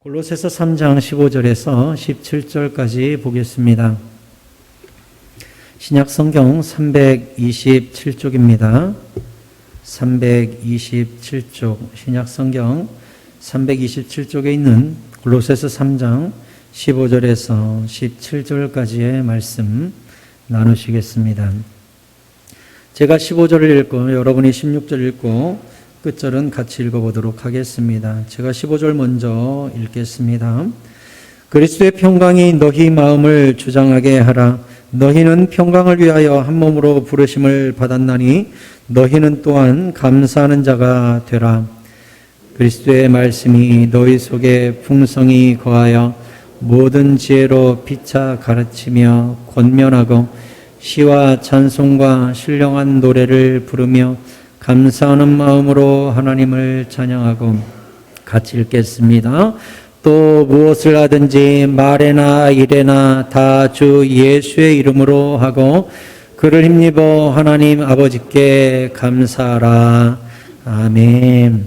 골로새서 3장 15절에서 17절까지 보겠습니다. 신약 성경 327쪽입니다. 327쪽, 신약 성경 327쪽에 있는 골로새서 3장 15절에서 17절까지의 말씀 나누시겠습니다. 제가 15절을 읽고 여러분이 16절 읽고 끝절은 같이 읽어보도록 하겠습니다. 제가 15절 먼저 읽겠습니다. 그리스도의 평강이 너희 마음을 주장하게 하라. 너희는 평강을 위하여 한 몸으로 부르심을 받았나니 너희는 또한 감사하는 자가 되라. 그리스도의 말씀이 너희 속에 풍성히 거하여 모든 지혜로 피차 가르치며 권면하고 시와 찬송과 신령한 노래를 부르며 감사하는 마음으로 하나님을 찬양하고, 같이 읽겠습니다. 또 무엇을 하든지 말에나 일에나 다 주 예수의 이름으로 하고 그를 힘입어 하나님 아버지께 감사하라. 아멘.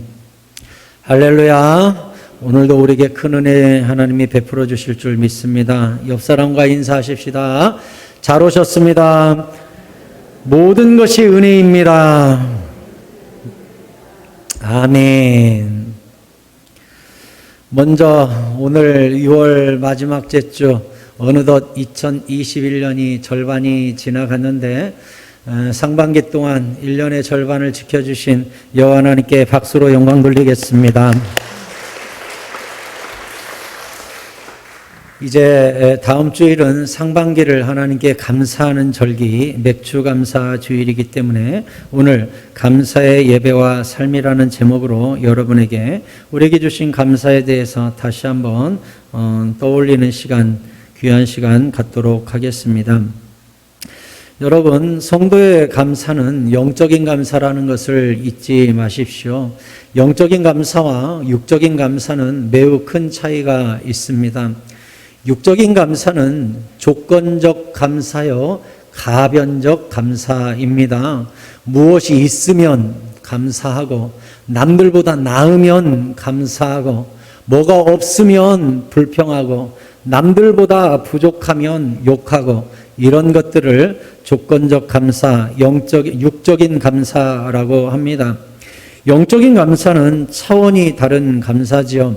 할렐루야. 오늘도 우리에게 큰 은혜 하나님이 베풀어 주실 줄 믿습니다. 옆 사람과 인사하십시다. 잘 오셨습니다. 모든 것이 은혜입니다. 아멘. 먼저 오늘 6월 마지막 제주, 어느덧 2021년이 절반이 지나갔는데 상반기 동안 1년의 절반을 지켜주신 여호와 하나님께 박수로 영광 돌리겠습니다. 이제 다음 주일은 상반기를 하나님께 감사하는 절기, 맥주감사 주일이기 때문에 오늘 감사의 예배와 삶이라는 제목으로 여러분에게 우리에게 주신 감사에 대해서 다시 한번 떠올리는 시간, 귀한 시간 갖도록 하겠습니다. 여러분, 성도의 감사는 영적인 감사라는 것을 잊지 마십시오. 영적인 감사와 육적인 감사는 매우 큰 차이가 있습니다. 육적인 감사는 조건적 감사요, 가변적 감사입니다. 무엇이 있으면 감사하고, 남들보다 나으면 감사하고, 뭐가 없으면 불평하고, 남들보다 부족하면 욕하고, 이런 것들을 조건적 감사, 육적인 감사라고 합니다. 영적인 감사는 차원이 다른 감사지요.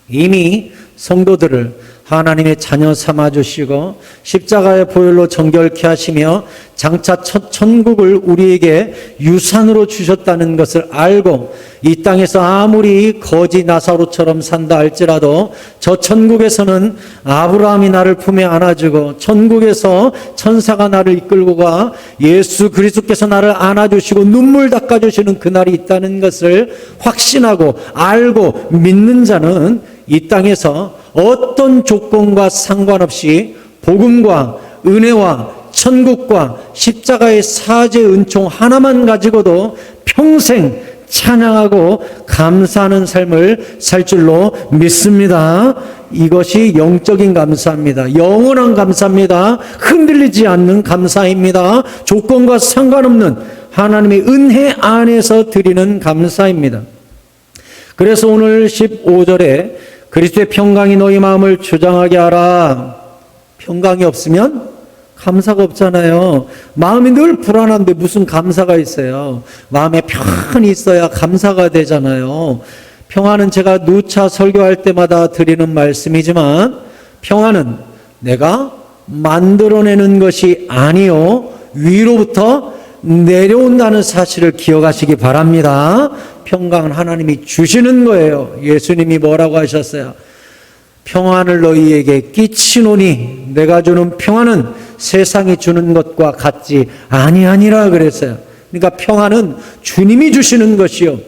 이미 성도들을 하나님의 자녀 삼아주시고 십자가의 보혈로 정결케 하시며 장차 첫 천국을 우리에게 유산으로 주셨다는 것을 알고 이 땅에서 아무리 거지 나사로처럼 산다 할지라도 저 천국에서는 아브라함이 나를 품에 안아주고 천국에서 천사가 나를 이끌고 가 예수 그리스도께서 나를 안아주시고 눈물 닦아주시는 그날이 있다는 것을 확신하고 알고 믿는 자는 이 땅에서 어떤 조건과 상관없이 복음과 은혜와 천국과 십자가의 사죄 은총 하나만 가지고도 평생 찬양하고 감사하는 삶을 살 줄로 믿습니다. 이것이 영적인 감사입니다. 영원한 감사입니다. 흔들리지 않는 감사입니다. 조건과 상관없는 하나님의 은혜 안에서 드리는 감사입니다. 그래서 오늘 15절에 그리스도의 평강이 너희 마음을 주장하게 하라. 평강이 없으면 감사가 없잖아요. 마음이 늘 불안한데 무슨 감사가 있어요. 마음에 평안이 있어야 감사가 되잖아요. 평안은 제가 누차 설교할 때마다 드리는 말씀이지만 평안은 내가 만들어내는 것이 아니요 위로부터 내려온다는 사실을 기억하시기 바랍니다. 평강은 하나님이 주시는 거예요. 예수님이 뭐라고 하셨어요? 평안을 너희에게 끼치노니 내가 주는 평안은 세상이 주는 것과 같지 아니하니라 그랬어요. 그러니까 평안은 주님이 주시는 것이요,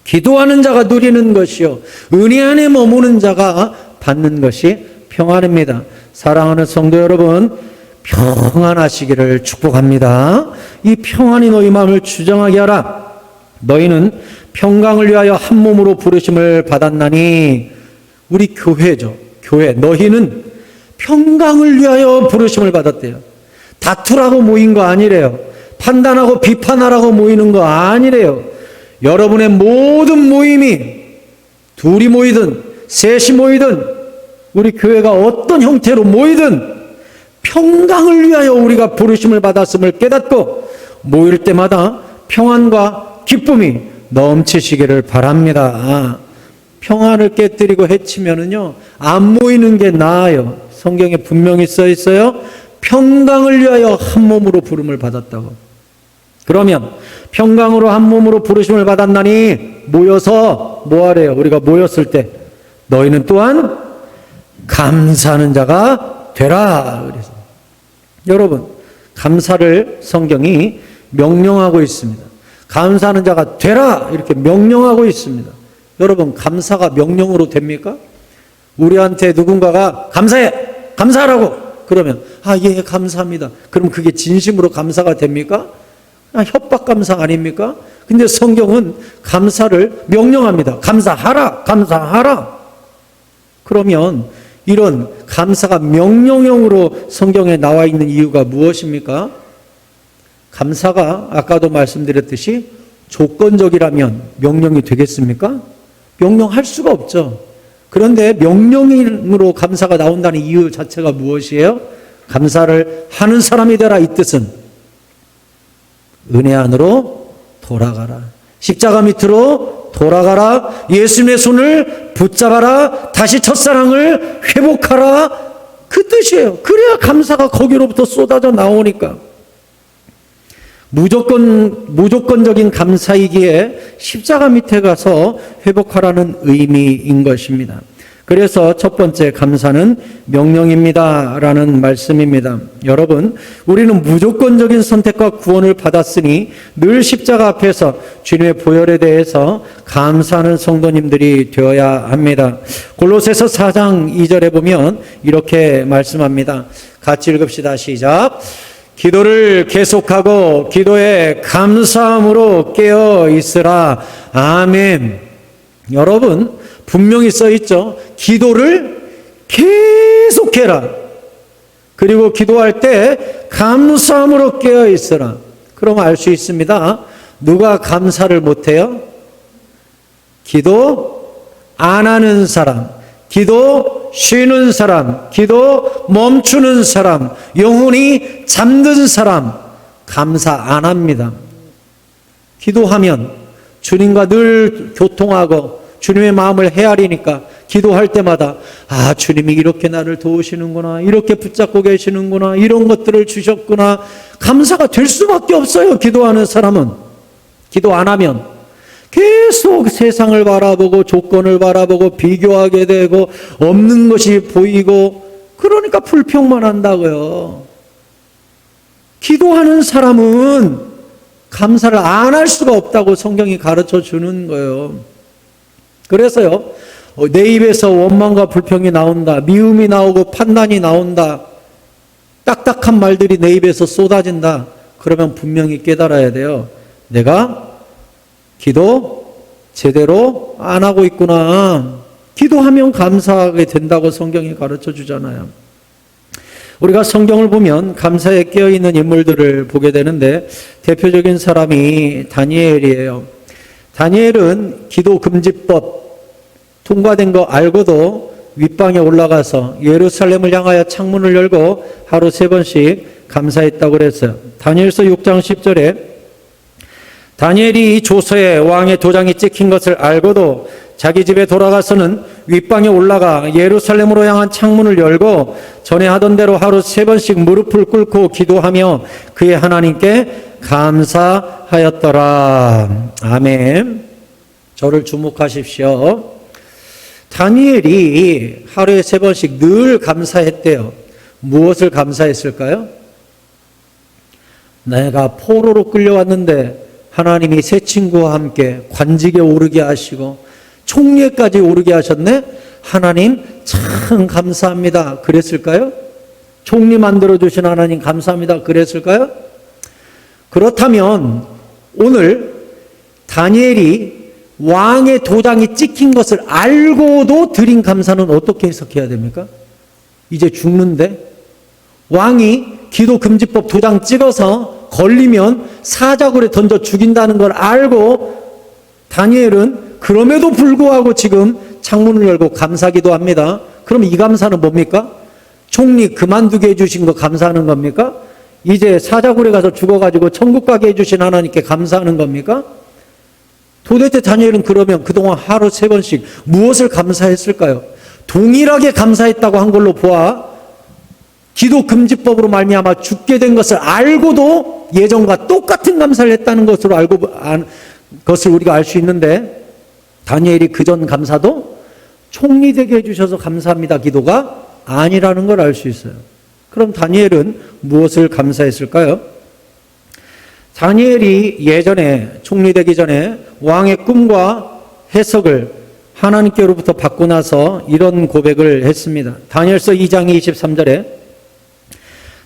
기도하는 자가 누리는 것이요, 은혜 안에 머무는 자가 받는 것이 평안입니다. 사랑하는 성도 여러분, 평안하시기를 축복합니다. 이 평안이 너희 마음을 주장하게 하라. 너희는 평강을 위하여 한 몸으로 부르심을 받았나니, 우리 교회죠. 교회. 너희는 평강을 위하여 부르심을 받았대요. 다투라고 모인 거 아니래요. 판단하고 비판하라고 모이는 거 아니래요. 여러분의 모든 모임이 둘이 모이든 셋이 모이든 우리 교회가 어떤 형태로 모이든 평강을 위하여 우리가 부르심을 받았음을 깨닫고 모일 때마다 평안과 기쁨이 넘치시기를 바랍니다. 평안을 깨뜨리고 해치면은요, 안 모이는 게 나아요. 성경에 분명히 써 있어요. 평강을 위하여 한 몸으로 부름을 받았다고. 그러면 평강으로 한 몸으로 부르심을 받았나니 모여서 뭐 하래요? 우리가 모였을 때 너희는 또한 감사하는 자가 되라. 그래서 여러분, 감사를 성경이 명령하고 있습니다. 감사하는 자가 되라 이렇게 명령하고 있습니다. 여러분, 감사가 명령으로 됩니까? 우리한테 누군가가 감사해, 감사하라고 그러면 예, 감사합니다. 그럼 그게 진심으로 감사가 됩니까? 협박 감사 아닙니까? 근데 성경은 감사를 명령합니다. 감사하라, 감사하라. 그러면 이런 감사가 명령형으로 성경에 나와 있는 이유가 무엇입니까? 감사가 아까도 말씀드렸듯이 조건적이라면 명령이 되겠습니까? 명령할 수가 없죠. 그런데 명령으로 감사가 나온다는 이유 자체가 무엇이에요? 감사를 하는 사람이 되라, 이 뜻은 은혜 안으로 돌아가라, 십자가 밑으로 돌아가라, 예수님의 손을 붙잡아라, 다시 첫사랑을 회복하라, 그 뜻이에요. 그래야 감사가 거기로부터 쏟아져 나오니까. 무조건적인 감사이기에 십자가 밑에 가서 회복하라는 의미인 것입니다. 그래서 첫 번째, 감사는 명령입니다 라는 말씀입니다. 여러분, 우리는 무조건적인 선택과 구원을 받았으니 늘 십자가 앞에서 주님의 보혈에 대해서 감사하는 성도님들이 되어야 합니다. 골로새서 4장 2절에 보면 이렇게 말씀합니다. 같이 읽읍시다. 시작. 기도를 계속하고 기도에 감사함으로 깨어 있으라. 아멘. 여러분, 분명히 써 있죠. 기도를 계속해라. 그리고 기도할 때 감사함으로 깨어 있으라. 그럼 알 수 있습니다. 누가 감사를 못해요? 기도 안 하는 사람, 기도 쉬는 사람, 기도 멈추는 사람, 영혼이 잠든 사람, 감사 안 합니다. 기도하면 주님과 늘 교통하고 주님의 마음을 헤아리니까 기도할 때마다 주님이 이렇게 나를 도우시는구나, 이렇게 붙잡고 계시는구나, 이런 것들을 주셨구나, 감사가 될 수밖에 없어요. 기도하는 사람은. 기도 안 하면 계속 세상을 바라보고 조건을 바라보고 비교하게 되고 없는 것이 보이고, 그러니까 불평만 한다고요. 기도하는 사람은 감사를 안 할 수가 없다고 성경이 가르쳐 주는 거예요. 그래서요, 내 입에서 원망과 불평이 나온다, 미움이 나오고 판단이 나온다, 딱딱한 말들이 내 입에서 쏟아진다, 그러면 분명히 깨달아야 돼요. 내가 기도 제대로 안 하고 있구나. 기도하면 감사하게 된다고 성경이 가르쳐 주잖아요. 우리가 성경을 보면 감사에 깨어있는 인물들을 보게 되는데 대표적인 사람이 다니엘이에요. 다니엘은 기도 금지법 통과된 거 알고도 윗방에 올라가서 예루살렘을 향하여 창문을 열고 하루 3번씩 감사했다고 그랬어요. 다니엘서 6장 10절에 다니엘이 이 조서에 왕의 도장이 찍힌 것을 알고도 자기 집에 돌아가서는 윗방에 올라가 예루살렘으로 향한 창문을 열고 전에 하던 대로 하루 3번씩 무릎을 꿇고 기도하며 그의 하나님께 감사하였더라. 아멘. 저를 주목하십시오. 다니엘이 하루에 3번씩 늘 감사했대요. 무엇을 감사했을까요? 내가 포로로 끌려왔는데 하나님이 새 친구와 함께 관직에 오르게 하시고 총리까지 오르게 하셨네? 하나님 참 감사합니다. 그랬을까요? 총리 만들어주신 하나님 감사합니다. 그랬을까요? 그렇다면 오늘 다니엘이 왕의 도장이 찍힌 것을 알고도 드린 감사는 어떻게 해석해야 됩니까? 이제 죽는데 왕이 기도 금지법 도장 찍어서 걸리면 사자굴에 던져 죽인다는 걸 알고 다니엘은 그럼에도 불구하고 지금 창문을 열고 감사기도 합니다. 그럼 이 감사는 뭡니까? 총리 그만두게 해주신 거 감사하는 겁니까? 이제 사자굴에 가서 죽어가지고 천국 가게 해주신 하나님께 감사하는 겁니까? 도대체 다니엘은 그러면 그동안 하루 3번씩 무엇을 감사했을까요? 동일하게 감사했다고 한 걸로 보아 기도 금지법으로 말미암아 죽게 된 것을 알고도 예전과 똑같은 감사를 했다는 것으로 것을 우리가 알 수 있는데, 다니엘이 그전 감사도 총리 되게 해주셔서 감사합니다 기도가 아니라는 걸 알 수 있어요. 그럼 다니엘은 무엇을 감사했을까요? 다니엘이 예전에 총리 되기 전에 왕의 꿈과 해석을 하나님께로부터 받고 나서 이런 고백을 했습니다. 다니엘서 2장 23절에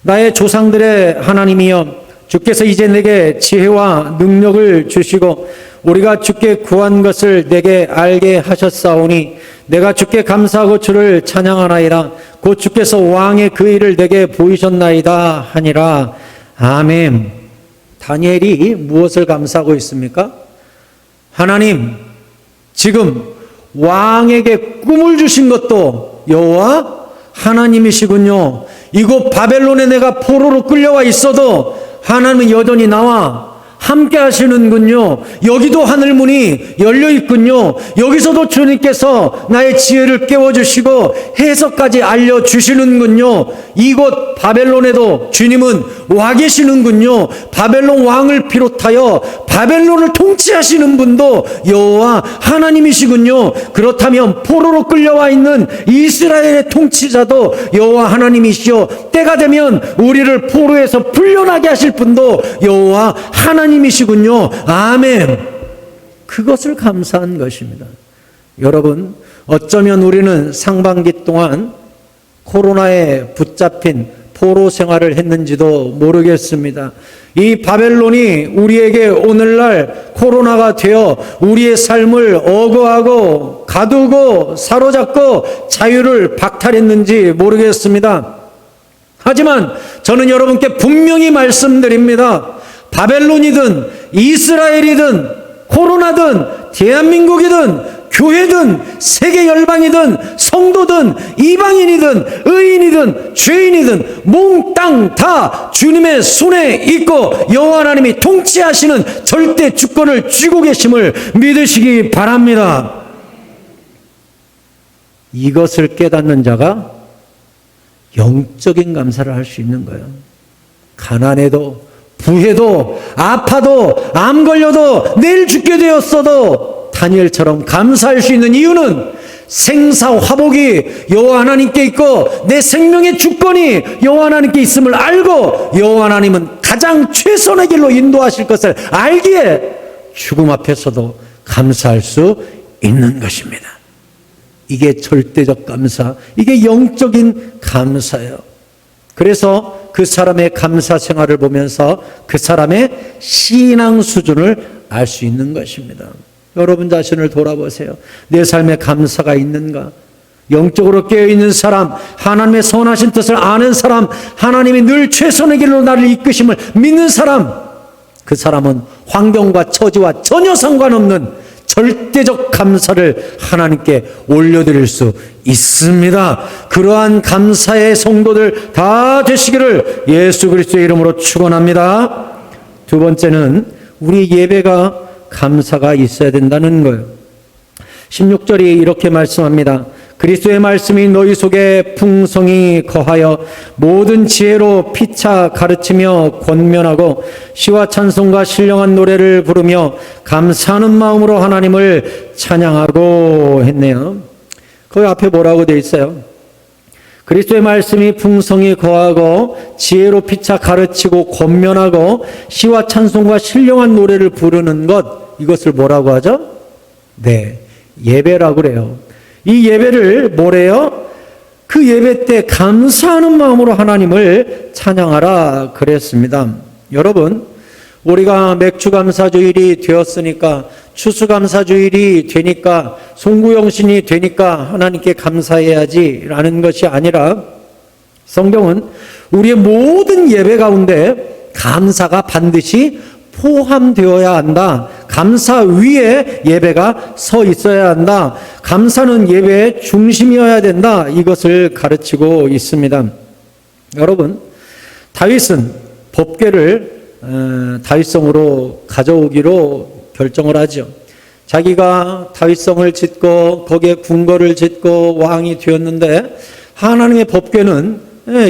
나의 조상들의 하나님이여, 주께서 이제 내게 지혜와 능력을 주시고 우리가 주께 구한 것을 내게 알게 하셨사오니 내가 주께 감사하고 주를 찬양하나이다. 곧 주께서 왕의 그 일을 내게 보이셨나이다 하니라. 아멘. 다니엘이 무엇을 감사하고 있습니까? 하나님, 지금 왕에게 꿈을 주신 것도 여호와 하나님이시군요. 이곳 바벨론에 내가 포로로 끌려와 있어도 하나님은 여전히 나와 함께 하시는군요. 여기도 하늘문이 열려 있군요. 여기서도 주님께서 나의 지혜를 깨워주시고 해석까지 알려주시는군요. 이곳 바벨론에도 주님은 와 계시는군요. 바벨론 왕을 비롯하여 바벨론을 통치하시는 분도 여호와 하나님이시군요. 그렇다면 포로로 끌려와 있는 이스라엘의 통치자도 여호와 하나님이시요, 때가 되면 우리를 포로에서 풀려나게 하실 분도 여호와 하나님이시군요. 아멘. 그것을 감사한 것입니다. 여러분, 어쩌면 우리는 상반기 동안 코로나에 붙잡힌 포로 생활을 했는지도 모르겠습니다. 이 바벨론이 우리에게 오늘날 코로나가 되어 우리의 삶을 억어하고 가두고 사로잡고 자유를 박탈했는지 모르겠습니다. 하지만 저는 여러분께 분명히 말씀드립니다. 바벨론이든 이스라엘이든 코로나든 대한민국이든 교회든 세계 열방이든 성도든 이방인이든 의인이든 죄인이든 몽땅 다 주님의 손에 있고 여호와 하나님이 통치하시는 절대 주권을 쥐고 계심을 믿으시기 바랍니다. 이것을 깨닫는 자가 영적인 감사를 할 수 있는 거예요. 가난해도 부해도 아파도 암 걸려도 내일 죽게 되었어도 다니엘처럼 감사할 수 있는 이유는 생사화복이 여호와 하나님께 있고 내 생명의 주권이 여호와 하나님께 있음을 알고 여호와 하나님은 가장 최선의 길로 인도하실 것을 알기에 죽음 앞에서도 감사할 수 있는 것입니다. 이게 절대적 감사, 이게 영적인 감사예요. 그래서 그 사람의 감사 생활을 보면서 그 사람의 신앙 수준을 알 수 있는 것입니다. 여러분 자신을 돌아보세요. 내 삶에 감사가 있는가? 영적으로 깨어있는 사람, 하나님의 선하신 뜻을 아는 사람, 하나님이 늘 최선의 길로 나를 이끄심을 믿는 사람, 그 사람은 환경과 처지와 전혀 상관없는 절대적 감사를 하나님께 올려드릴 수 있습니다. 그러한 감사의 성도들 다 되시기를 예수 그리스도의 이름으로 축원합니다. 두 번째는 우리 예배가 감사가 있어야 된다는 거예요. 16절이 이렇게 말씀합니다. 그리스도의 말씀이 너희 속에 풍성히 거하여 모든 지혜로 피차 가르치며 권면하고 시와 찬송과 신령한 노래를 부르며 감사하는 마음으로 하나님을 찬양하고 했네요. 거기 앞에 뭐라고 되어 있어요? 그리스도의 말씀이 풍성히 거하고 지혜로 피차 가르치고 권면하고 시와 찬송과 신령한 노래를 부르는 것, 이것을 뭐라고 하죠? 네, 예배라고 그래요. 이 예배를 뭐래요? 그 예배 때 감사하는 마음으로 하나님을 찬양하라 그랬습니다. 여러분, 우리가 맥주감사주일이 되었으니까, 추수감사주일이 되니까, 송구영신이 되니까 하나님께 감사해야지 라는 것이 아니라, 성경은 우리의 모든 예배 가운데 감사가 반드시 포함되어야 한다, 감사 위에 예배가 서 있어야 한다. 감사는 예배의 중심이어야 된다. 이것을 가르치고 있습니다. 여러분, 다윗은 법궤를 다윗성으로 가져오기로 결정을 하죠. 자기가 다윗성을 짓고 거기에 궁궐을 짓고 왕이 되었는데 하나님의 법궤는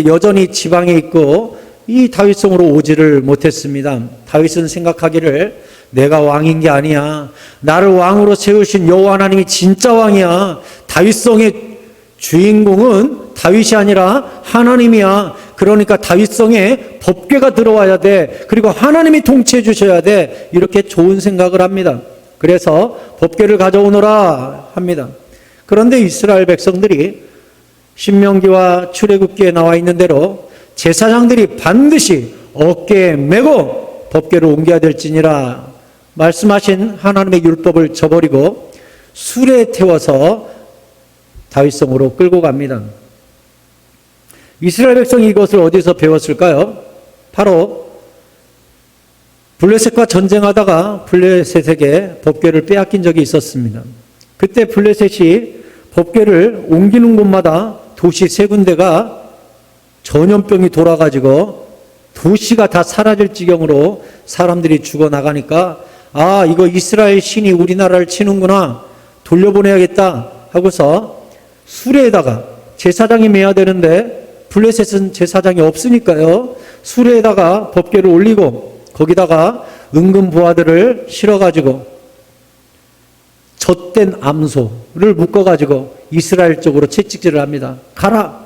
여전히 지방에 있고 이 다윗성으로 오지를 못했습니다. 다윗은 생각하기를 내가 왕인 게 아니야. 나를 왕으로 세우신 여호와 하나님이 진짜 왕이야. 다윗성의 주인공은 다윗이 아니라 하나님이야. 그러니까 다윗성에 법궤가 들어와야 돼. 그리고 하나님이 통치해 주셔야 돼. 이렇게 좋은 생각을 합니다. 그래서 법궤를 가져오너라 합니다. 그런데 이스라엘 백성들이 신명기와 출애굽기에 나와 있는 대로 제사장들이 반드시 어깨에 메고 법궤를 옮겨야 될지니라 말씀하신 하나님의 율법을 저버리고 수레에 태워서 다윗성으로 끌고 갑니다. 이스라엘 백성이 이것을 어디서 배웠을까요? 바로 블레셋과 전쟁하다가 블레셋에게 법궤를 빼앗긴 적이 있었습니다. 그때 블레셋이 법궤를 옮기는 곳마다 도시 세 군데가 전염병이 돌아가지고 도시가 다 사라질 지경으로 사람들이 죽어나가니까 아, 이거 이스라엘 신이 우리나라를 치는구나. 돌려보내야겠다 하고서 수레에다가 제사장이 매야 되는데 블레셋은 제사장이 없으니까요. 수레에다가 법궤를 올리고 거기다가 은금 부하들을 실어가지고 젖된 암소를 묶어가지고 이스라엘 쪽으로 채찍질을 합니다. 가라!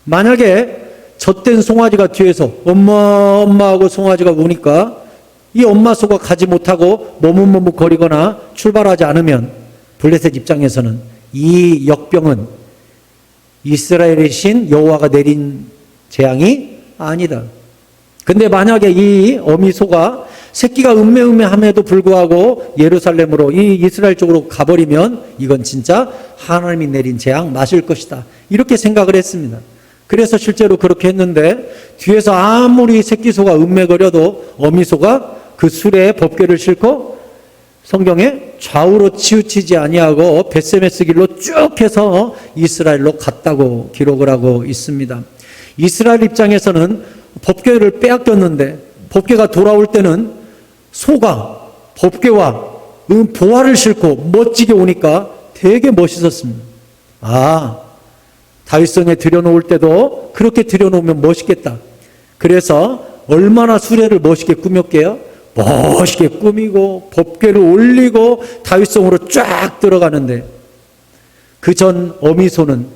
만약에 젖된 송아지가 뒤에서 엄마 하고 송아지가 우니까 이 엄마 소가 가지 못하고 머뭇머뭇거리거나 출발하지 않으면 블레셋 입장에서는 이 역병은 이스라엘의 신 여호와가 내린 재앙이 아니다. 근데 만약에 이 어미소가 새끼가 음매음매함에도 불구하고 예루살렘으로 이 이스라엘 쪽으로 가버리면 이건 진짜 하나님이 내린 재앙 맞을 것이다. 이렇게 생각을 했습니다. 그래서 실제로 그렇게 했는데 뒤에서 아무리 새끼소가 음매거려도 어미소가 그 수레에 법궤를 싣고 성경에 좌우로 치우치지 아니하고 벳세메스 길로 쭉 해서 이스라엘로 갔다고 기록을 하고 있습니다. 이스라엘 입장에서는 법궤를 빼앗겼는데 법궤가 돌아올 때는 소가 법궤와 보화를 싣고 멋지게 오니까 되게 멋있었습니다. 아, 다윗성에 들여놓을 때도 그렇게 들여놓으면 멋있겠다. 그래서 얼마나 수레를 멋있게 꾸몄게요? 멋있게 꾸미고 법궤를 올리고 다윗성으로 쫙 들어가는데 그 전 어미소는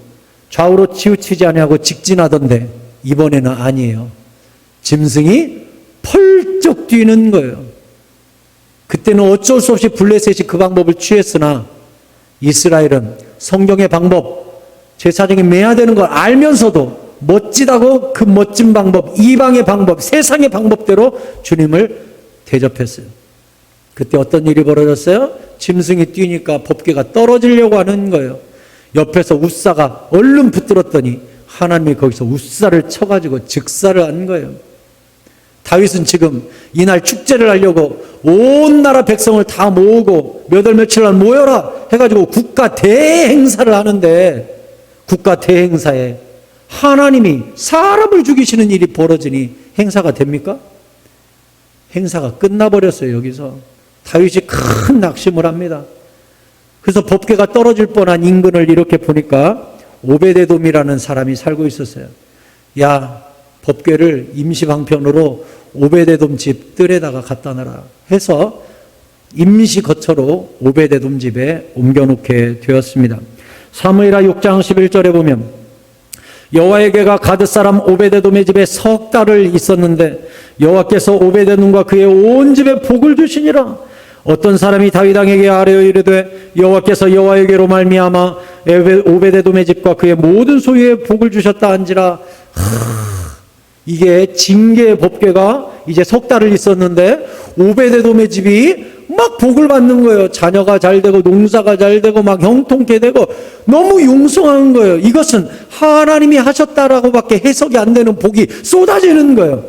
좌우로 치우치지 아니하고 직진하던데 이번에는 아니에요. 짐승이 펄쩍 뛰는 거예요. 그때는 어쩔 수 없이 블레셋이 그 방법을 취했으나 이스라엘은 성경의 방법, 제사장이 매야 되는 걸 알면서도 멋지다고 그 멋진 방법, 이방의 방법, 세상의 방법대로 주님을 대접했어요. 그때 어떤 일이 벌어졌어요? 짐승이 뛰니까 법궤가 떨어지려고 하는 거예요. 옆에서 웃사가 얼른 붙들었더니 하나님이 거기서 웃사를 쳐가지고 즉사를 한 거예요. 다윗은 지금 이날 축제를 하려고 온 나라 백성을 다 모으고 몇 월 며칠 날 모여라 해가지고 국가 대행사를 하는데 국가 대행사에 하나님이 사람을 죽이시는 일이 벌어지니 행사가 됩니까? 행사가 끝나버렸어요. 여기서 다윗이 큰 낙심을 합니다. 그래서 법궤가 떨어질 뻔한 인근을 이렇게 보니까 오베데돔이라는 사람이 살고 있었어요. 야, 법궤를 임시 방편으로 오베데돔 집 뜰에다가 갖다 놔라 해서 임시 거처로 오베데돔 집에 옮겨놓게 되었습니다. 사무엘하 6장 11절에 보면 여호와의 궤가 가드 사람 오베데돔의 집에 석 달을 있었는데 여호와께서 오베데돔과 그의 온 집에 복을 주시니라. 어떤 사람이 다윗 왕에게 아뢰어 이르되 여호와께서 여호와의 궤로 말미암아 오베데돔의 집과 그의 모든 소유에 복을 주셨다 한지라. 이게 징계의 법궤가 이제 석 달을 있었는데 오베데돔의 집이 막 복을 받는 거예요. 자녀가 잘 되고 농사가 잘 되고 막 형통케 되고 너무 융성한 거예요. 이것은 하나님이 하셨다라고밖에 해석이 안 되는 복이 쏟아지는 거예요.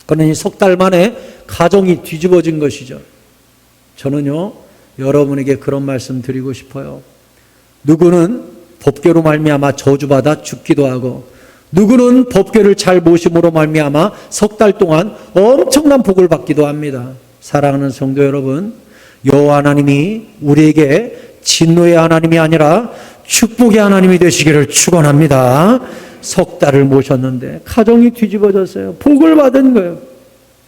그러니 석 달 만에 가정이 뒤집어진 것이죠. 저는요, 여러분에게 그런 말씀 드리고 싶어요. 누구는 법궤로 말미암아 저주받아 죽기도 하고, 누구는 법궤를 잘 모심으로 말미암아 석 달 동안 엄청난 복을 받기도 합니다. 사랑하는 성도 여러분, 여호와 하나님이 우리에게 진노의 하나님이 아니라 축복의 하나님이 되시기를 축원합니다. 석 달을 모셨는데 가정이 뒤집어졌어요. 복을 받은 거예요.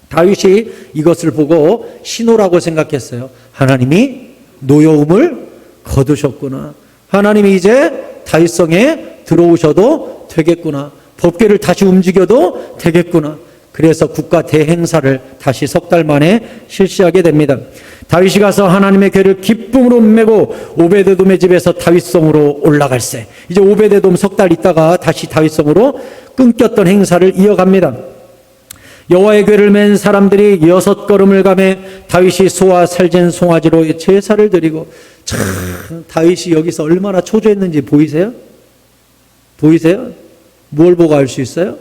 다윗이 이것을 보고 신호라고 생각했어요. 하나님이 노여움을 거두셨구나. 하나님이 이제 다윗성에 들어오셔도 되겠구나. 법궤를 다시 움직여도 되겠구나. 그래서 국가 대행사를 다시 석 달 만에 실시하게 됩니다. 다윗이 가서 하나님의 궤를 기쁨으로 메고 오베데돔의 집에서 다윗성으로 올라갈세. 이제 오베데돔 석 달 있다가 다시 다윗성으로 끊겼던 행사를 이어갑니다. 여호와의 궤를 맨 사람들이 6걸음을 가매 다윗이 소와 살진 송아지로 제사를 드리고, 참 다윗이 여기서 얼마나 초조했는지 보이세요? 보이세요? 뭘 보고 알 수 있어요?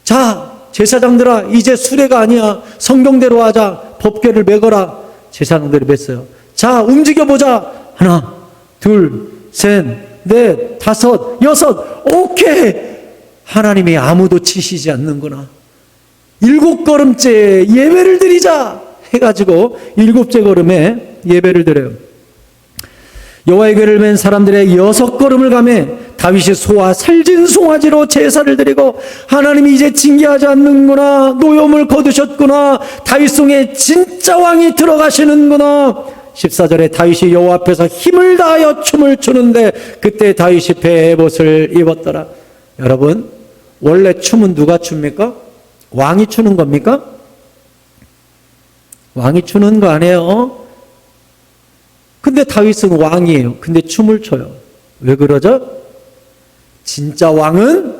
자, 제사장들아, 이제 수레가 아니야. 성경대로 하자. 법궤를 메거라. 제사장들이 맸어요. 자, 움직여보자. 하나, 둘, 셋, 넷, 다섯, 여섯. 오케이. 하나님이 아무도 치시지 않는구나. 7걸음째 예배를 드리자 해가지고 7째 걸음에 예배를 드려요. 여호와의 궤를 맨 사람들의 6걸음을 가매 다윗이 소와 살진 송아지로 제사를 드리고, 하나님이 이제 징계하지 않는구나. 노여움을 거두셨구나. 다윗성에 진짜 왕이 들어가시는구나. 14절에 다윗이 여호와 앞에서 힘을 다하여 춤을 추는데 그때 다윗이 베옷을 입었더라. 여러분, 원래 춤은 누가 춥니까? 왕이 추는 겁니까? 왕이 추는 거 아니에요. 근데 다윗은 왕이에요. 근데 춤을 춰요. 왜 그러죠? 진짜 왕은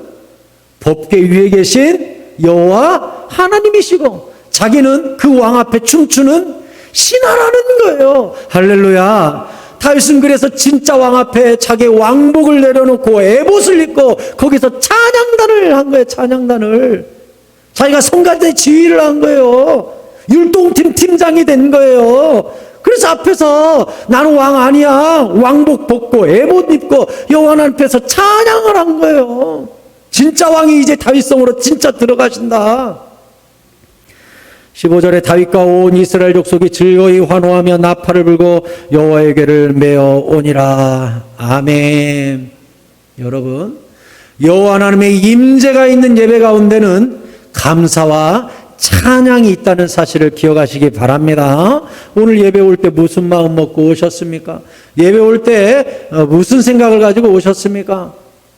법궤 위에 계신 여호와 하나님이시고, 자기는 그 왕 앞에 춤추는 신하라는 거예요. 할렐루야. 다윗은 그래서 진짜 왕 앞에 자기 왕복을 내려놓고 에봇을 입고 거기서 찬양단을 한 거예요. 찬양단을. 자기가 성가대 지휘를 한 거예요. 율동팀 팀장이 된 거예요. 그래서 앞에서 나는 왕 아니야. 왕복 벗고 에봇 입고 여호와 하나님 앞에서 찬양을 한 거예요. 진짜 왕이 이제 다윗성으로 진짜 들어가신다. 15절에 다윗과 온 이스라엘 족속이 즐거이 환호하며 나팔을 불고 여호와의 궤를 메어 오니라. 아멘. 여러분, 여호와 하나님의 임재가 있는 예배 가운데는 감사와 찬양이 있다는 사실을 기억하시기 바랍니다. 오늘 예배 올 때 무슨 마음 먹고 오셨습니까? 예배 올 때 무슨 생각을 가지고 오셨습니까?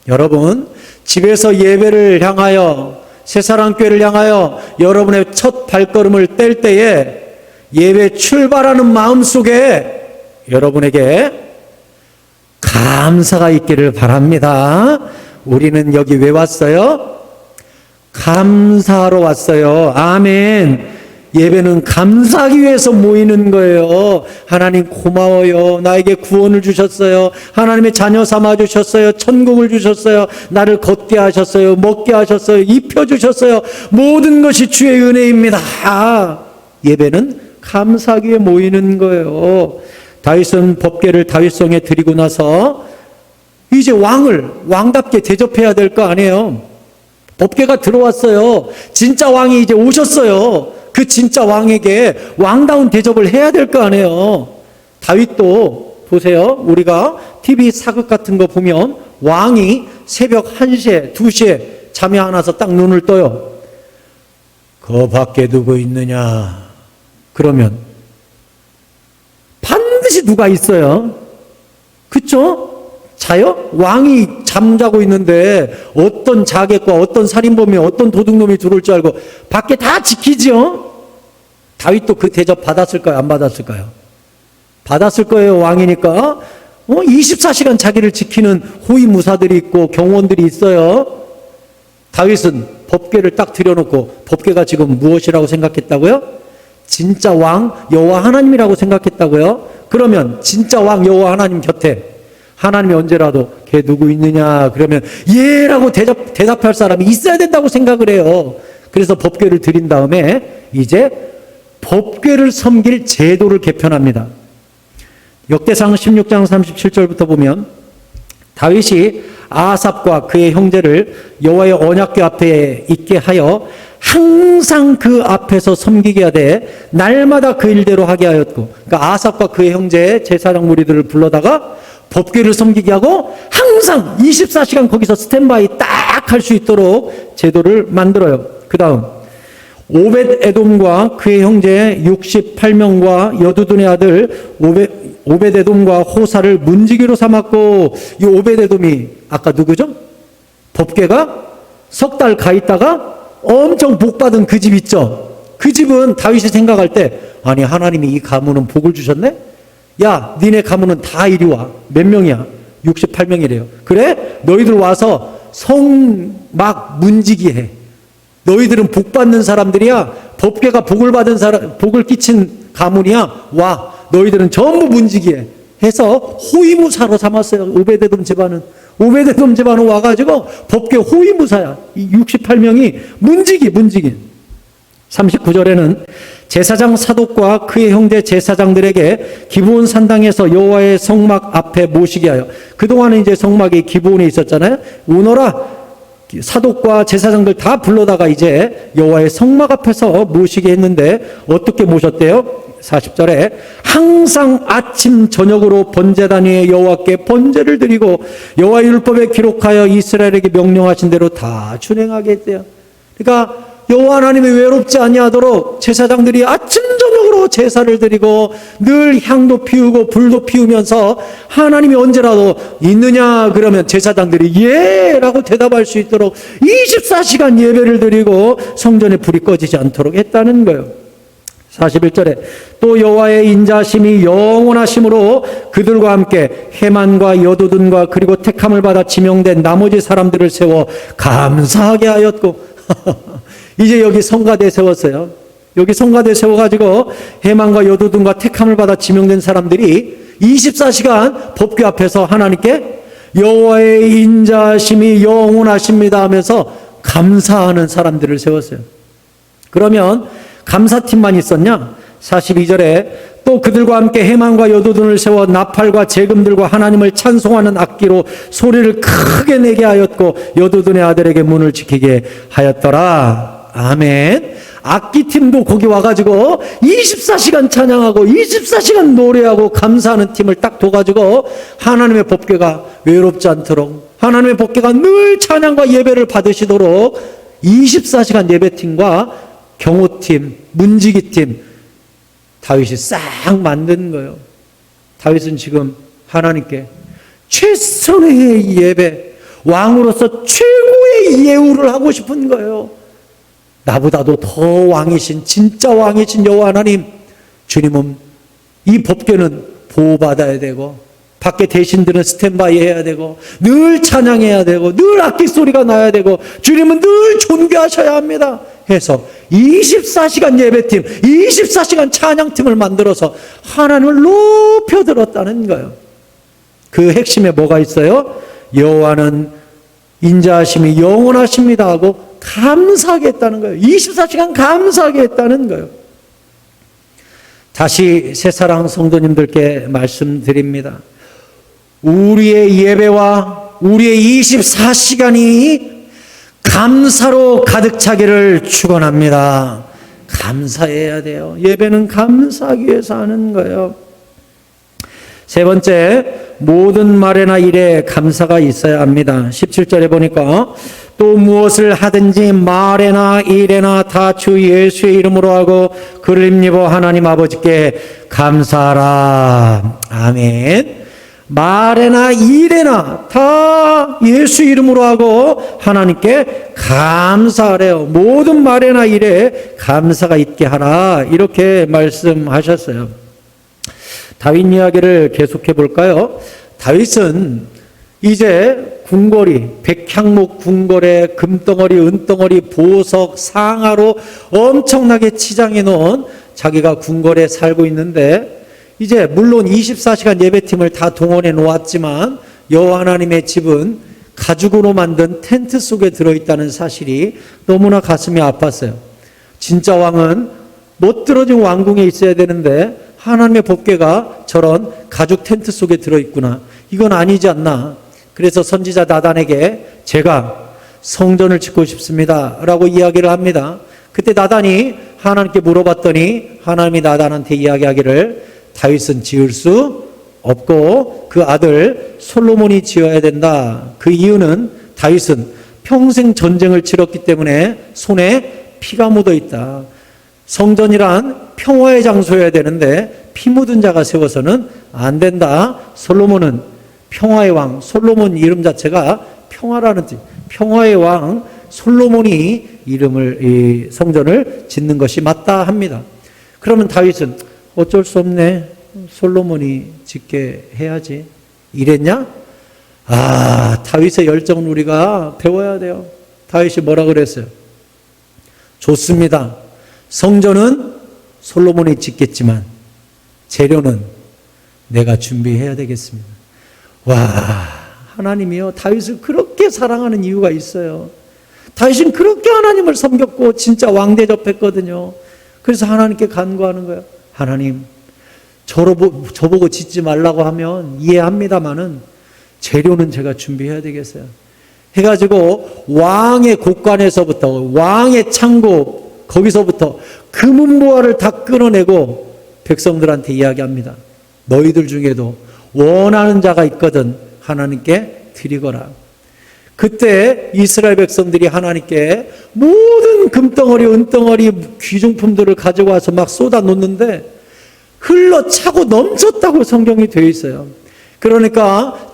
여러분, 집에서 예배를 향하여, 새사랑교회를 향하여 여러분의 첫 발걸음을 뗄 때에 예배 출발하는 마음 속에 여러분에게 감사가 있기를 바랍니다. 우리는 여기 왜 왔어요? 감사하러 왔어요. 아멘. 예배는 감사하기 위해서 모이는 거예요. 하나님 고마워요. 나에게 구원을 주셨어요. 하나님의 자녀 삼아 주셨어요. 천국을 주셨어요. 나를 걷게 하셨어요. 먹게 하셨어요. 입혀 주셨어요. 모든 것이 주의 은혜입니다. 예배는 감사하기 위해 모이는 거예요. 다윗은 법궤를 다윗성에 드리고 나서 이제 왕답게 대접해야 될 거 아니에요. 법궤가 들어왔어요. 진짜 왕이 이제 오셨어요. 그 진짜 왕에게 왕다운 대접을 해야 될 거 아니에요. 다윗도 보세요. 우리가 TV 사극 같은 거 보면 왕이 새벽 1시에 2시에 잠이 안 와서 딱 눈을 떠요. 그 밖에 누구 있느냐? 그러면 반드시 누가 있어요. 그쵸? 자요? 왕이 잠자고 있는데 어떤 자객과 어떤 살인범이 어떤 도둑놈이 들어올 줄 알고 밖에 다 지키죠? 다윗도 그 대접 받았을까요? 안 받았을까요? 받았을 거예요. 왕이니까. 24시간 자기를 지키는 호위무사들이 있고 경호원들이 있어요. 다윗은 법궤를 딱 들여놓고 법궤가 지금 무엇이라고 생각했다고요? 진짜 왕 여호와 하나님이라고 생각했다고요? 그러면 진짜 왕 여호와 하나님 곁에 하나님이 언제라도 걔 누구 있느냐 그러면 예라고 대답할 사람이 있어야 된다고 생각을 해요. 그래서 법궤를 드린 다음에 이제 법궤를 섬길 제도를 개편합니다. 역대상 16장 37절부터 보면 다윗이 아삽과 그의 형제를 여호와의 언약궤 앞에 있게 하여 항상 그 앞에서 섬기게 하되 날마다 그 일대로 하게 하였고, 그러니까 아삽과 그의 형제 제사장 무리들을 불러다가 법궤를 섬기게 하고 항상 24시간 거기서 스탠바이 딱 할 수 있도록 제도를 만들어요. 그 다음 오벳 에돔과 그의 형제 68명과 여두둔의 아들 오벳 에돔과 호사를 문지기로 삼았고, 이 오벳 에돔이 아까 누구죠? 법궤가 석 달 가 있다가 엄청 복 받은 그 집 있죠? 그 집은 다윗이 생각할 때, 아니 하나님이 이 가문은 복을 주셨네? 야 니네 가문은 다 이리 와. 몇 명이야? 68명이래요. 그래? 너희들 와서 성 막 문지기 해. 너희들은 복 받는 사람들이야. 법궤가 복을 받은 사람, 복을 끼친 가문이야. 와, 너희들은 전부 문지기해. 해서 호위무사로 삼았어요. 오베데돔 집안은. 오베데돔 집안은 와가지고 법궤 호위무사야. 이 68명이 문지기. 39절에는 제사장 사독과 그의 형제 제사장들에게 기브온 산당에서 여호와의 성막 앞에 모시게 하여, 그동안은 이제 성막이 기브온에 있었잖아요. 오너라 사독과 제사장들 다 불러다가 이제 여호와의 성막 앞에서 모시게 했는데 어떻게 모셨대요? 40절에 항상 아침 저녁으로 번제단 위에 여호와께 번제를 드리고 여호와의 율법에 기록하여 이스라엘에게 명령하신 대로 다 준행하게 했대요. 그러니까 여호와 하나님이 외롭지 아니하도록 제사장들이 아침 저녁으로 제사를 드리고 늘 향도 피우고 불도 피우면서 하나님이 언제라도 있느냐 그러면 제사장들이 예 라고 대답할 수 있도록 24시간 예배를 드리고 성전에 불이 꺼지지 않도록 했다는 거예요. 41절에 또 여호와의 인자심이 영원하심으로 그들과 함께 헤만과 여두둔과 그리고 택함을 받아 지명된 나머지 사람들을 세워 감사하게 하였고 이제 여기 성가대 세웠어요. 여기 성가대 세워가지고 해만과 여두둔과 택함을 받아 지명된 사람들이 24시간 법궤 앞에서 하나님께 여호와의 인자심이 영원하십니다 하면서 감사하는 사람들을 세웠어요. 그러면 감사팀만 있었냐? 42절에 또 그들과 함께 해만과 여두둔을 세워 나팔과 재금들과 하나님을 찬송하는 악기로 소리를 크게 내게 하였고 여두둔의 아들에게 문을 지키게 하였더라. 아멘. 악기팀도 거기 와가지고 24시간 찬양하고 24시간 노래하고 감사하는 팀을 딱 둬가지고 하나님의 법궤가 외롭지 않도록, 하나님의 법궤가 늘 찬양과 예배를 받으시도록 24시간 예배팀과 경호팀, 문지기팀 다윗이 싹 만든 거예요. 다윗은 지금 하나님께 최선의 예배, 왕으로서 최고의 예우를 하고 싶은 거예요. 나보다도 더 왕이신, 진짜 왕이신 여호와 하나님, 주님은 이 법궤는 보호받아야 되고 밖에 대신들은 스탠바이 해야 되고 늘 찬양해야 되고 늘 악기 소리가 나야 되고 주님은 늘 존귀하셔야 합니다 해서 24시간 예배팀, 24시간 찬양팀을 만들어서 하나님을 높여들었다는 거예요. 그 핵심에 뭐가 있어요? 여호와는 인자하심이 영원하십니다 하고 감사하게 했다는 거예요. 24시간 감사하게 했다는 거예요. 다시 새사랑 성도님들께 말씀드립니다. 우리의 예배와 우리의 24시간이 감사로 가득 차기를 축원합니다. 감사해야 돼요. 예배는 감사하기 위해서 하는 거예요. 세 번째, 모든 말에나 일에 감사가 있어야 합니다. 17절에 보니까 또 무엇을 하든지 말에나 일에나 다 주 예수의 이름으로 하고 그를 힘입어 하나님 아버지께 감사하라. 아멘. 말에나 일에나 다 예수 이름으로 하고 하나님께 감사하래요. 모든 말에나 일에 감사가 있게 하라. 이렇게 말씀하셨어요. 다윗 이야기를 계속해 볼까요? 다윗은 이제 궁궐이, 백향목 궁궐에 금덩어리, 은덩어리, 보석, 상아로 엄청나게 치장해 놓은 자기가 궁궐에 살고 있는데, 이제 물론 24시간 예배팀을 다 동원해 놓았지만 여호와 하나님의 집은 가죽으로 만든 텐트 속에 들어있다는 사실이 너무나 가슴이 아팠어요. 진짜 왕은 멋들어진 왕궁에 있어야 되는데 하나님의 법궤가 저런 가죽 텐트 속에 들어있구나. 이건 아니지 않나. 그래서 선지자 나단에게 제가 성전을 짓고 싶습니다 라고 이야기를 합니다. 그때 나단이 하나님께 물어봤더니 하나님이 나단한테 이야기하기를 다윗은 지을 수 없고 그 아들 솔로몬이 지어야 된다. 그 이유는 다윗은 평생 전쟁을 치렀기 때문에 손에 피가 묻어 있다. 성전이란 평화의 장소여야 되는데 피 묻은 자가 세워서는 안 된다. 솔로몬은 평화의 왕, 솔로몬 이름 자체가 평화라는 뜻, 평화의 왕 솔로몬이 이 성전을 짓는 것이 맞다 합니다. 그러면 다윗은 어쩔 수 없네, 솔로몬이 짓게 해야지 이랬냐? 다윗의 열정은 우리가 배워야 돼요. 다윗이 뭐라 그랬어요? 좋습니다. 성전은 솔로몬이 짓겠지만 재료는 내가 준비해야 되겠습니다. 와, 하나님이요, 다윗을 그렇게 사랑하는 이유가 있어요. 다윗은 그렇게 하나님을 섬겼고 진짜 왕 대접했거든요. 그래서 하나님께 간구하는 거예요. 하나님, 저보고 짓지 말라고 하면 이해합니다마는 재료는 제가 준비해야 되겠어요. 해가지고 왕의 곳간에서부터, 왕의 창고 거기서부터 금은보화를 다 끌어내고 백성들한테 이야기합니다. 너희들 중에도 원하는 자가 있거든 하나님께 드리거라. 그때 이스라엘 백성들이 하나님께 모든 금덩어리, 은덩어리, 귀중품들을 가지고 와서 막 쏟아 놓는데 흘러차고 넘쳤다고 성경이 되어 있어요. 그러니까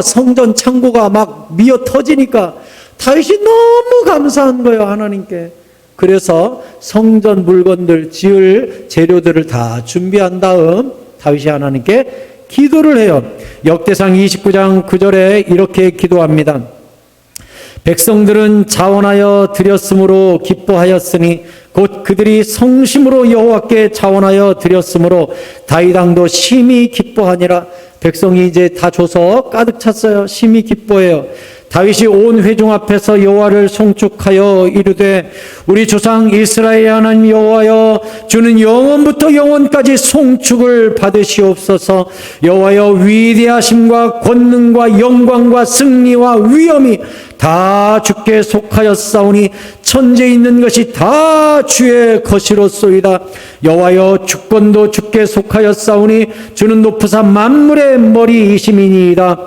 성전 창고가 막 미어 터지니까 다윗이 너무 감사한 거예요, 하나님께. 그래서 성전 물건들, 지을 재료들을 다 준비한 다음 다윗이 하나님께 기도를 해요. 역대상 29장 9절에 이렇게 기도합니다. 백성들은 자원하여 드렸으므로 기뻐하였으니 곧 그들이 성심으로 여호와께 자원하여 드렸으므로 다윗 왕도 심히 기뻐하니라. 백성이 이제 다 줘서 가득 찼어요. 심히 기뻐해요. 다윗이 온 회중 앞에서 여호와를 송축하여 이르되 우리 조상 이스라엘 하나님 여호와여, 주는 영원부터 영원까지 송축을 받으시옵소서. 여호와여, 위대하심과 권능과 영광과 승리와 위엄이 다 주께 속하였사오니 천지에 있는 것이 다 주의 것이로소이다. 여호와여, 주권도 주께 속하였사오니 주는 높으사 만물의 머리이심이니이다.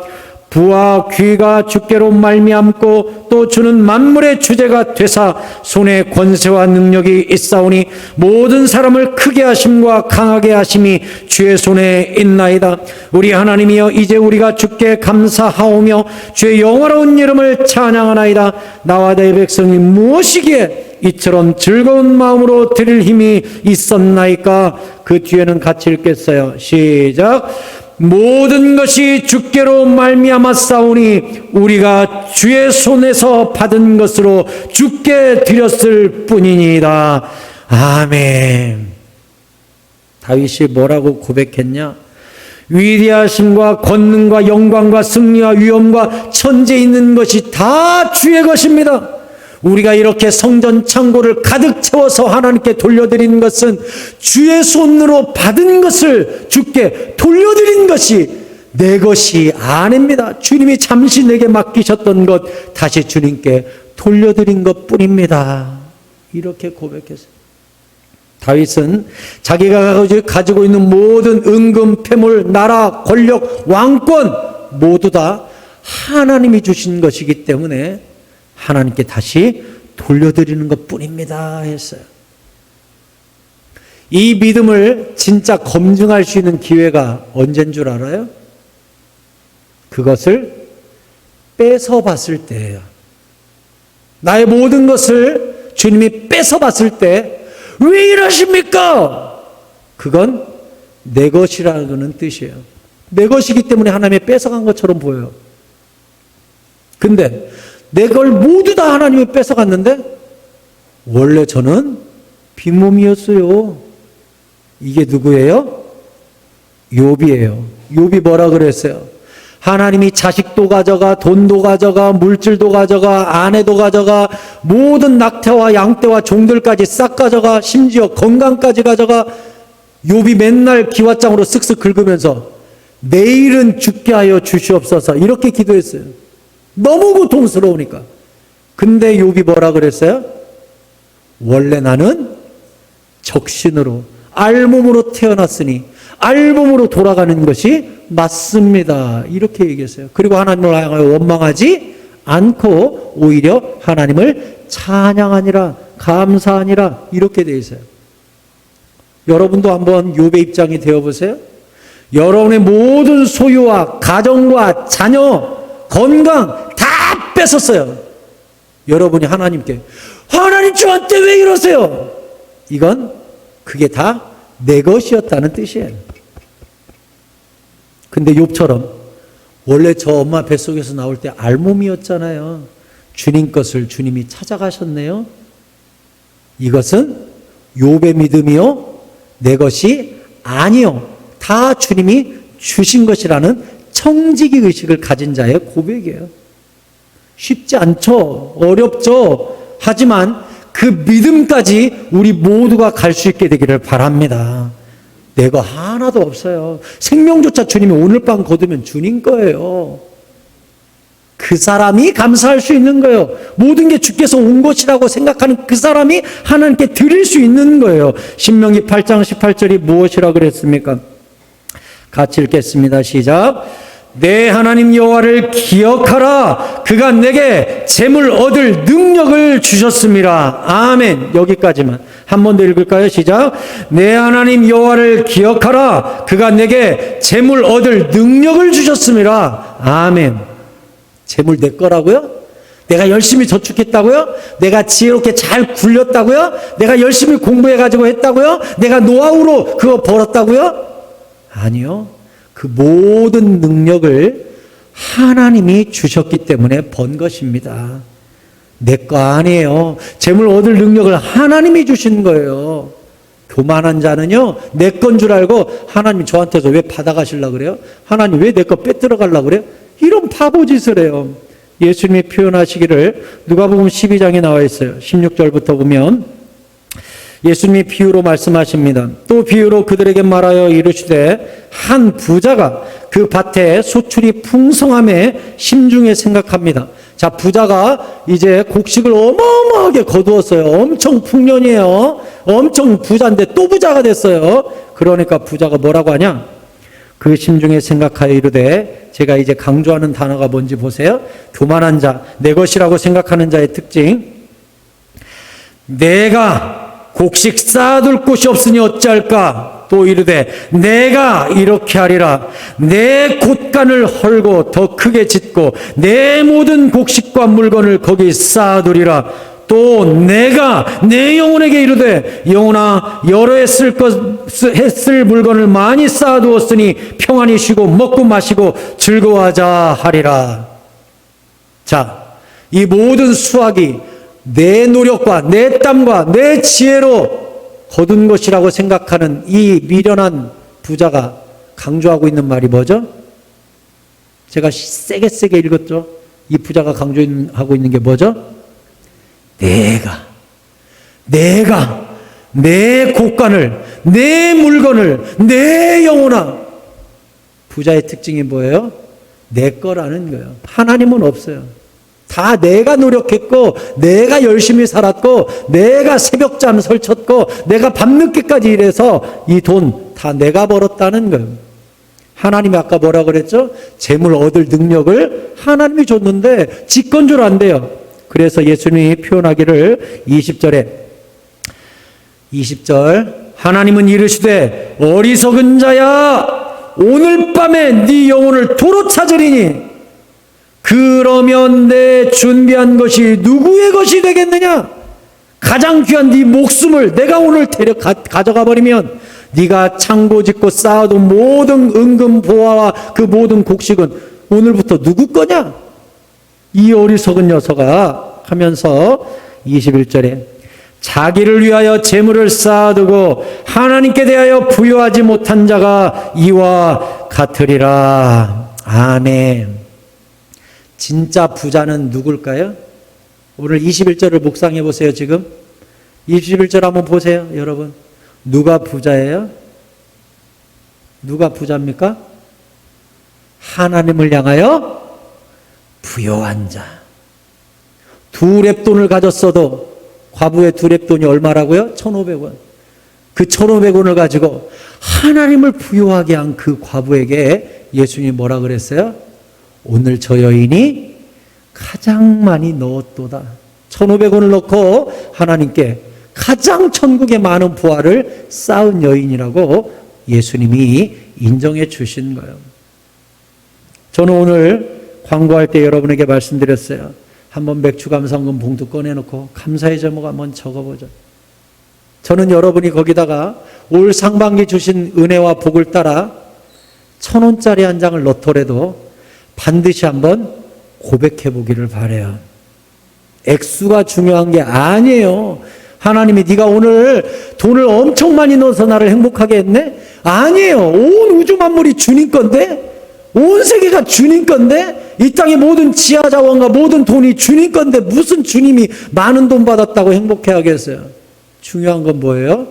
부와 귀가 주께로 말미암고 또 주는 만물의 주제가 되사 손에 권세와 능력이 있사오니 모든 사람을 크게 하심과 강하게 하심이 주의 손에 있나이다. 우리 하나님이여, 이제 우리가 주께 감사하오며 주의 영화로운 이름을 찬양하나이다. 나와 내 백성이 무엇이기에 이처럼 즐거운 마음으로 드릴 힘이 있었나이까. 그 뒤에는 같이 읽겠어요. 시작. 모든 것이 주께로 말미암았사오니 우리가 주의 손에서 받은 것으로 주께 드렸을 뿐이니이다. 아멘. 다윗이 뭐라고 고백했냐? 위대하심과 권능과 영광과 승리와 위엄과 천지에 있는 것이 다 주의 것입니다. 우리가 이렇게 성전 창고를 가득 채워서 하나님께 돌려드리는 것은 주의 손으로 받은 것을 주께 돌려드린 것이 내 것이 아닙니다. 주님이 잠시 내게 맡기셨던 것 다시 주님께 돌려드린 것 뿐입니다. 이렇게 고백했어요. 다윗은 자기가 가지고 있는 모든 은금, 패물, 나라, 권력, 왕권 모두 다 하나님이 주신 것이기 때문에 하나님께 다시 돌려드리는 것 뿐입니다 했어요. 이 믿음을 진짜 검증할 수 있는 기회가 언제인 줄 알아요? 그것을 뺏어봤을 때예요. 나의 모든 것을 주님이 뺏어봤을 때 왜 이러십니까? 그건 내 것이라는 뜻이에요. 내 것이기 때문에 하나님이 뺏어간 것처럼 보여요. 근데 내 걸 모두 다 하나님이 뺏어갔는데 원래 저는 빈몸이었어요. 이게 누구예요? 욥이에요. 욥이 뭐라 그랬어요? 하나님이 자식도 가져가, 돈도 가져가, 물질도 가져가, 아내도 가져가, 모든 낙태와 양떼와 종들까지 싹 가져가, 심지어 건강까지 가져가. 욥이 맨날 기왓장으로 쓱쓱 긁으면서 내일은 죽게 하여 주시옵소서 이렇게 기도했어요. 너무 고통스러우니까. 근데 욥이 뭐라 그랬어요? 원래 나는 적신으로 알몸으로 태어났으니 알몸으로 돌아가는 것이 맞습니다. 이렇게 얘기했어요. 그리고 하나님을 향하여 원망하지 않고 오히려 하나님을 찬양하니라, 감사하니라 이렇게 되어 있어요. 여러분도 한번 욥의 입장이 되어보세요. 여러분의 모든 소유와 가정과 자녀, 건강 다 뺏었어요. 여러분이 하나님께 하나님 저한테 왜 이러세요? 이건 그게 다 내 것이었다는 뜻이에요. 근데 욥처럼 원래 저 엄마 뱃속에서 나올 때 알몸이었잖아요. 주님 것을 주님이 찾아가셨네요. 이것은 욥의 믿음이요 내 것이 아니요 다 주님이 주신 것이라는 청지기 의식을 가진 자의 고백이에요. 쉽지 않죠. 어렵죠. 하지만 그 믿음까지 우리 모두가 갈 수 있게 되기를 바랍니다. 내 거 하나도 없어요. 생명조차 주님이 오늘 밤 거두면 주님 거예요. 그 사람이 감사할 수 있는 거예요. 모든 게 주께서 온 것이라고 생각하는 그 사람이 하나님께 드릴 수 있는 거예요. 신명기 8장 18절이 무엇이라고 그랬습니까? 같이 읽겠습니다. 시작. 내 하나님 여호와를 기억하라. 그가 내게 재물 얻을 능력을 주셨습니다. 아멘. 여기까지만 한 번 더 읽을까요? 시작. 내 하나님 여호와를 기억하라. 그가 내게 재물 얻을 능력을 주셨습니다. 아멘. 재물 내 거라고요? 내가 열심히 저축했다고요? 내가 지혜롭게 잘 굴렸다고요? 내가 열심히 공부해가지고 했다고요? 내가 노하우로 그거 벌었다고요? 아니요. 그 모든 능력을 하나님이 주셨기 때문에 번 것입니다. 내 거 아니에요. 재물 얻을 능력을 하나님이 주신 거예요. 교만한 자는요, 내 건 줄 알고 하나님 저한테서 왜 받아가시려고 그래요? 하나님 왜 내 거 빼들어 가려고 그래요? 이런 바보짓을 해요. 예수님이 표현하시기를 누가복음 12장에 나와 있어요. 16절부터 보면 예수님이 비유로 말씀하십니다. 또 비유로 그들에게 말하여 이르시되 한 부자가 그 밭에 소출이 풍성함에 심중에 생각합니다. 자, 부자가 이제 곡식을 어마어마하게 거두었어요. 엄청 풍년이에요. 엄청 부자인데 또 부자가 됐어요. 그러니까 부자가 뭐라고 하냐? 그 심중에 생각하여 이르되, 제가 이제 강조하는 단어가 뭔지 보세요. 교만한 자, 내 것이라고 생각하는 자의 특징. 내가 곡식 쌓아둘 곳이 없으니 어찌할까? 또 이르되 내가 이렇게 하리라. 내 곳간을 헐고 더 크게 짓고 내 모든 곡식과 물건을 거기 쌓아두리라. 또 내가 내 영혼에게 이르되 영혼아 여러 해 쓸 물건을 많이 쌓아두었으니 평안히 쉬고 먹고 마시고 즐거워하자 하리라. 자, 이 모든 수확이 내 노력과 내 땀과 내 지혜로 거둔 것이라고 생각하는 이 미련한 부자가 강조하고 있는 말이 뭐죠? 제가 세게 읽었죠? 이 부자가 강조하고 있는 게 뭐죠? 내가 내 곳간을, 내 물건을, 내 영혼아. 부자의 특징이 뭐예요? 내 거라는 거예요. 하나님은 없어요. 다 내가 노력했고, 내가 열심히 살았고, 내가 새벽잠 설쳤고, 내가 밤늦게까지 일해서 이 돈 다 내가 벌었다는 거예요. 하나님이 아까 뭐라 그랬죠? 재물 얻을 능력을 하나님이 줬는데 집건줄 안 돼요. 그래서 예수님이 표현하기를 20절 하나님은 이르시되 어리석은 자야 오늘 밤에 네 영혼을 도로 찾으리니 그러면 내 준비한 것이 누구의 것이 되겠느냐? 가장 귀한 네 목숨을 내가 오늘 가져가 버리면 네가 창고 짓고 쌓아둔 모든 은금 보화와 그 모든 곡식은 오늘부터 누구 거냐? 이 어리석은 녀석아 하면서 21절에 자기를 위하여 재물을 쌓아두고 하나님께 대하여 부여하지 못한 자가 이와 같으리라. 아멘. 진짜 부자는 누굴까요? 오늘 21절을 묵상해 보세요. 지금 21절 한번 보세요. 여러분, 누가 부자예요? 누가 부자입니까? 하나님을 향하여 부요한 자. 두 렙돈을 가졌어도 과부의 두 렙돈이 얼마라고요? 1,500원. 그 1,500원을 가지고 하나님을 부요하게 한 그 과부에게 예수님이 뭐라 그랬어요? 오늘 저 여인이 가장 많이 넣었도다. 1,500원을 넣고 하나님께 가장 천국에 많은 부활을 쌓은 여인이라고 예수님이 인정해 주신 거예요. 저는 오늘 광고할 때 여러분에게 말씀드렸어요. 한번 맥주감사원금 봉투 꺼내놓고 감사의 제목 한번 적어보죠. 저는 여러분이 거기다가 올 상반기 주신 은혜와 복을 따라 1,000원짜리 한 장을 넣더라도 반드시 한번 고백해 보기를 바라요. 액수가 중요한 게 아니에요. 하나님이 네가 오늘 돈을 엄청 많이 넣어서 나를 행복하게 했네? 아니에요. 온 우주 만물이 주님 건데, 온 세계가 주님 건데, 이 땅의 모든 지하 자원과 모든 돈이 주님 건데 무슨 주님이 많은 돈 받았다고 행복해 하겠어요? 중요한 건 뭐예요?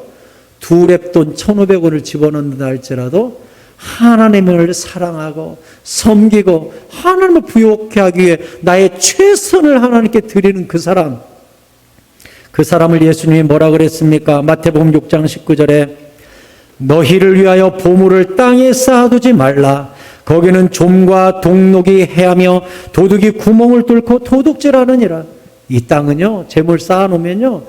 두 렙돈 1,500원을 집어넣는다 할지라도 하나님을 사랑하고 섬기고 하나님을 부요케 하기 위해 나의 최선을 하나님께 드리는 그 사람을 예수님이 뭐라 그랬습니까? 마태복음 6장 19절에 너희를 위하여 보물을 땅에 쌓아두지 말라. 거기는 좀과 동록이 해하며 도둑이 구멍을 뚫고 도둑질하느니라. 이 땅은요, 재물 쌓아놓으면요,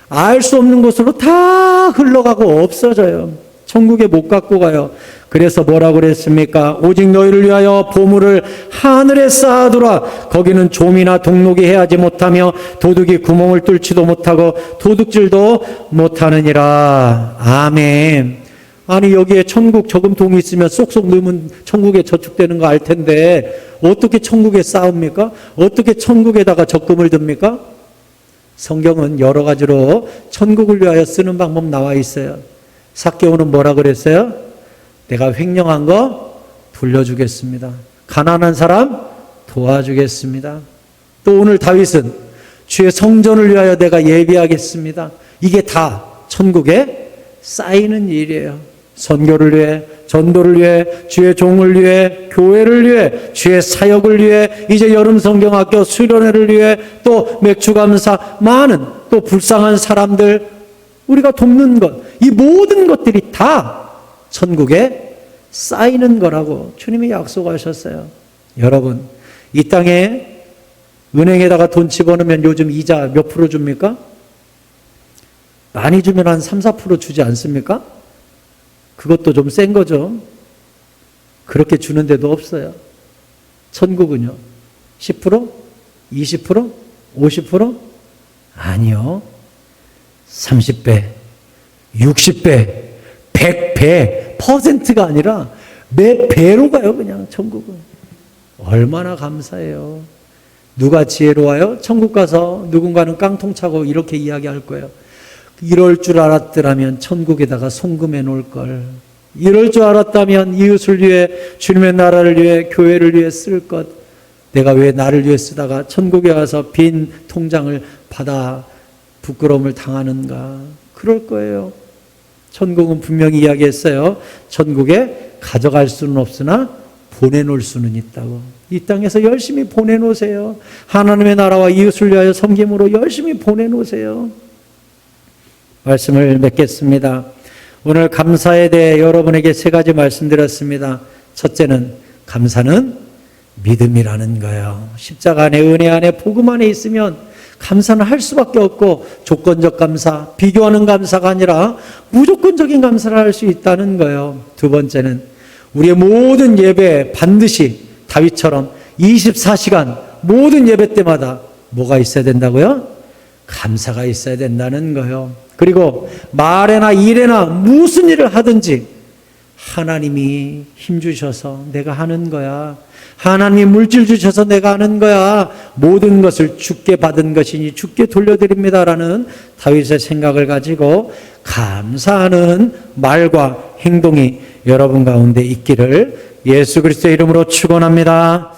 알 수 없는 곳으로 다 흘러가고 없어져요. 천국에 못 갖고 가요. 그래서 뭐라고 그랬습니까? 오직 너희를 위하여 보물을 하늘에 쌓아두라. 거기는 좀이나 동록이 해하지 못하며 도둑이 구멍을 뚫지도 못하고 도둑질도 못하느니라. 아멘. 아니 여기에 천국 저금통이 있으면 쏙쏙 넣으면 천국에 저축되는 거 알 텐데 어떻게 천국에 쌓습니까? 어떻게 천국에다가 적금을 듭니까? 성경은 여러 가지로 천국을 위하여 쓰는 방법 나와 있어요. 삭개오는 뭐라 그랬어요? 내가 횡령한 거 돌려주겠습니다. 가난한 사람 도와주겠습니다. 또 오늘 다윗은 주의 성전을 위하여 내가 예비하겠습니다. 이게 다 천국에 쌓이는 일이에요. 선교를 위해, 전도를 위해, 주의 종을 위해, 교회를 위해, 주의 사역을 위해, 이제 여름 성경학교 수련회를 위해, 또 맥주감사, 많은 또 불쌍한 사람들 우리가 돕는 것, 이 모든 것들이 다 천국에 쌓이는 거라고 주님이 약속하셨어요. 여러분, 이 땅에 은행에다가 돈 집어넣으면 요즘 이자 몇 프로 줍니까? 많이 주면 한 3, 4% 주지 않습니까? 그것도 좀 센 거죠. 그렇게 주는 데도 없어요. 천국은요. 10%? 20%? 50%? 아니요. 30배, 60배, 100배, 퍼센트가 아니라 몇 배로 가요, 그냥 천국은. 얼마나 감사해요. 누가 지혜로워요? 천국 가서 누군가는 깡통 차고 이렇게 이야기할 거예요. 이럴 줄 알았더라면 천국에다가 송금해 놓을 걸. 이럴 줄 알았다면 이웃을 위해, 주님의 나라를 위해, 교회를 위해 쓸 것. 내가 왜 나를 위해 쓰다가 천국에 와서 빈 통장을 받아 부끄러움을 당하는가. 그럴 거예요. 천국은 분명히 이야기했어요. 천국에 가져갈 수는 없으나 보내놓을 수는 있다고. 이 땅에서 열심히 보내놓으세요. 하나님의 나라와 이웃을 위하여 섬김으로 열심히 보내놓으세요. 말씀을 맺겠습니다. 오늘 감사에 대해 여러분에게 세 가지 말씀드렸습니다. 첫째는 감사는 믿음이라는 거예요. 십자가 안에, 은혜 안에, 복음 안에 있으면 감사는 할 수밖에 없고, 조건적 감사, 비교하는 감사가 아니라 무조건적인 감사를 할 수 있다는 거예요. 두 번째는 우리의 모든 예배 반드시 다윗처럼 24시간 모든 예배 때마다 뭐가 있어야 된다고요? 감사가 있어야 된다는 거예요. 그리고 말에나 일에나 무슨 일을 하든지 하나님이 힘 주셔서 내가 하는 거야. 하나님이 물질 주셔서 내가 하는 거야. 모든 것을 주께 받은 것이니 주께 돌려드립니다라는 다윗의 생각을 가지고 감사하는 말과 행동이 여러분 가운데 있기를 예수 그리스도의 이름으로 축원합니다.